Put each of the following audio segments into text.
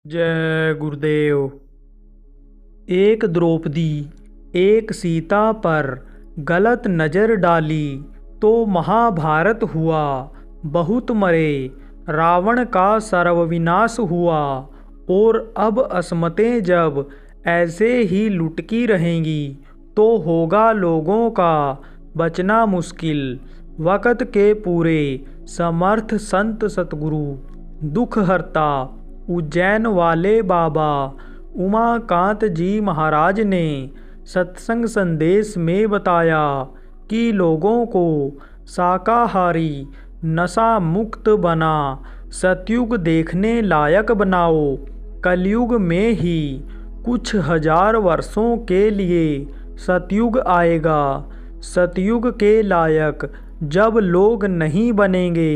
जय गुरुदेव। एक द्रौपदी एक सीता पर गलत नज़र डाली तो महाभारत हुआ, बहुत मरे, रावण का सर्वविनाश हुआ। और अब असमतें जब ऐसे ही लुटकी रहेंगी तो होगा लोगों का बचना मुश्किल। वक़्त के पूरे समर्थ संत सतगुरु दुख हरता उज्जैन वाले बाबा उमाकांत जी महाराज ने सत्संग संदेश में बताया कि लोगों को शाकाहारी नशा मुक्त बना सतयुग देखने लायक बनाओ। कलयुग में ही कुछ हजार वर्षों के लिए सतयुग आएगा। सतयुग के लायक जब लोग नहीं बनेंगे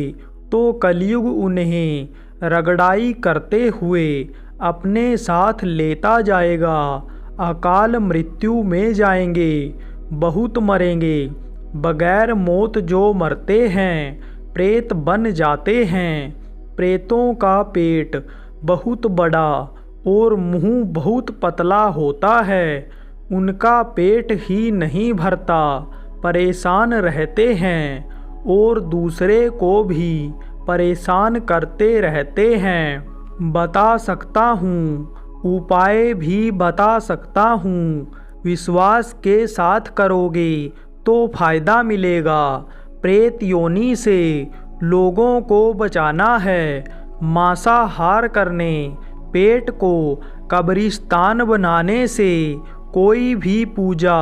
तो कलयुग उन्हें रगड़ाई करते हुए अपने साथ लेता जाएगा। अकाल मृत्यु में जाएंगे, बहुत मरेंगे। बगैर मौत जो मरते हैं प्रेत बन जाते हैं। प्रेतों का पेट बहुत बड़ा और मुंह बहुत पतला होता है। उनका पेट ही नहीं भरता, परेशान रहते हैं और दूसरे को भी परेशान करते रहते हैं। बता सकता हूँ, उपाय भी बता सकता हूँ, विश्वास के साथ करोगे तो फ़ायदा मिलेगा। प्रेत योनि से लोगों को बचाना है, मांसाहार करने, पेट को कब्रिस्तान बनाने से कोई भी पूजा,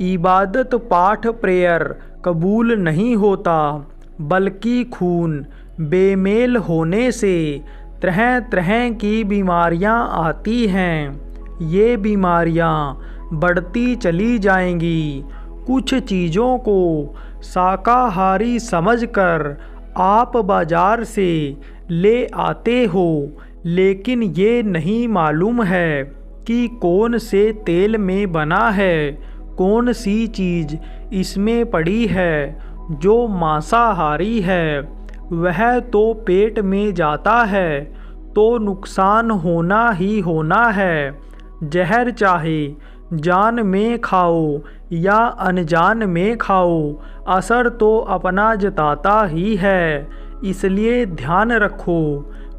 इबादत, पाठ, प्रेयर कबूल नहीं होता, बल्कि खून बेमेल होने से तरह तरह की बीमारियां आती हैं। ये बीमारियां बढ़ती चली जाएंगी। कुछ चीज़ों को शाकाहारी समझकर आप बाज़ार से ले आते हो, लेकिन ये नहीं मालूम है कि कौन से तेल में बना है, कौन सी चीज़ इसमें पड़ी है। जो मांसाहारी है वह तो पेट में जाता है तो नुकसान होना ही होना है। जहर चाहे जान में खाओ या अनजान में खाओ, असर तो अपना जताता ही है। इसलिए ध्यान रखो,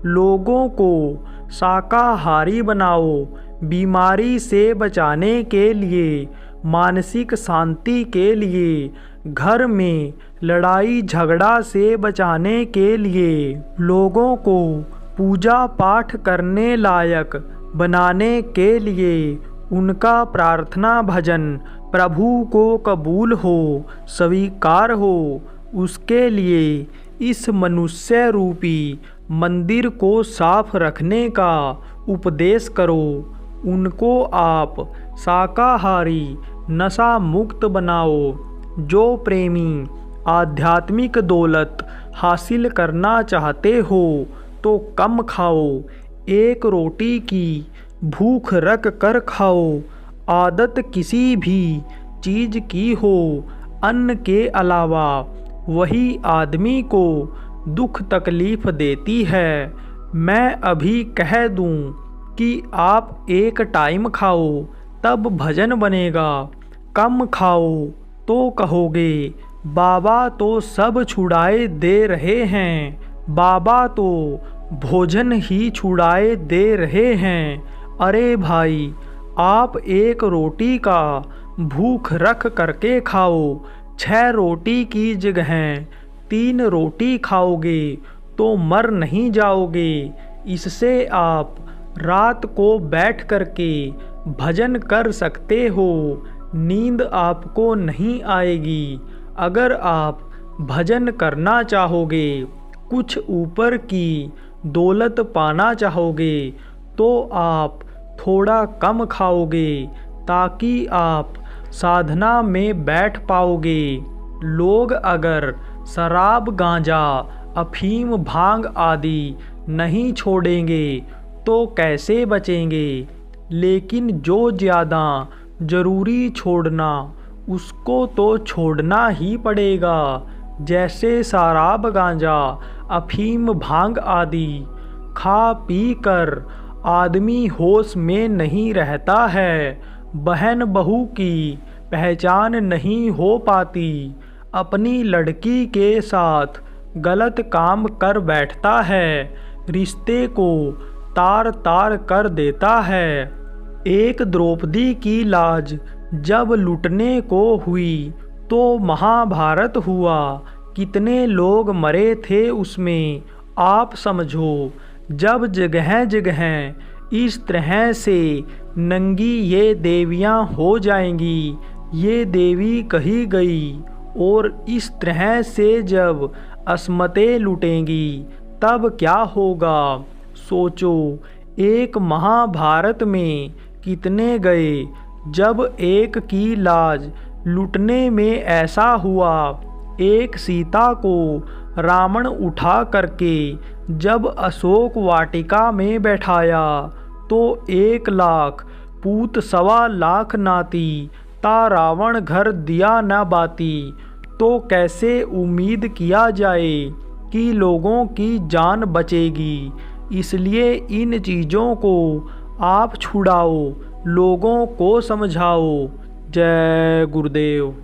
लोगों को शाकाहारी बनाओ। बीमारी से बचाने के लिए, मानसिक शांति के लिए, घर में लड़ाई झगड़ा से बचाने के लिए, लोगों को पूजा पाठ करने लायक बनाने के लिए, उनका प्रार्थना भजन प्रभु को कबूल हो, स्वीकार हो, उसके लिए इस मनुष्य रूपी मंदिर को साफ रखने का उपदेश करो। उनको आप शाकाहारी नशा मुक्त बनाओ। जो प्रेमी आध्यात्मिक दौलत हासिल करना चाहते हो तो कम खाओ, एक रोटी की भूख रख कर खाओ। आदत किसी भी चीज़ की हो अन्न के अलावा, वही आदमी को दुख तकलीफ़ देती है। मैं अभी कह दूं कि आप एक टाइम खाओ तब भजन बनेगा। कम खाओ तो कहोगे बाबा तो सब छुड़ाए दे रहे हैं, बाबा तो भोजन ही छुड़ाए दे रहे हैं। अरे भाई, आप एक रोटी का भूख रख करके खाओ। 6 रोटी की जगह 3 रोटी खाओगे तो मर नहीं जाओगे। इससे आप रात को बैठ करके भजन कर सकते हो, नींद आपको नहीं आएगी। अगर आप भजन करना चाहोगे, कुछ ऊपर की दौलत पाना चाहोगे तो आप थोड़ा कम खाओगे ताकि आप साधना में बैठ पाओगे। लोग अगर शराब, गांजा, अफीम, भांग आदि नहीं छोड़ेंगे तो कैसे बचेंगे। लेकिन जो ज़्यादा ज़रूरी छोड़ना, उसको तो छोड़ना ही पड़ेगा। जैसे शराब, गांजा, अफीम, भांग आदि खा पी कर आदमी होश में नहीं रहता है। बहन बहू की पहचान नहीं हो पाती। अपनी लड़की के साथ गलत काम कर बैठता है। रिश्ते को तार तार कर देता है। एक द्रौपदी की लाज जब लुटने को हुई तो महाभारत हुआ। कितने लोग मरे थे उसमें आप समझो। जब जगह जगह इस तरह से नंगी ये देवियाँ हो जाएंगी, ये देवी कही गई, और इस तरह से जब अस्मतें लुटेंगी तब क्या होगा सोचो। एक महाभारत में कितने गए। जब एक की लाज लुटने में ऐसा हुआ, एक सीता को रावण उठा करके जब अशोक वाटिका में बैठाया तो 1,00,000 पूत 1,25,00,000 नाती ता रावण घर दिया न बाती। तो कैसे उम्मीद किया जाए कि लोगों की जान बचेगी। इसलिए इन चीज़ों को आप छुड़ाओ, लोगों को समझाओ। जय गुरुदेव।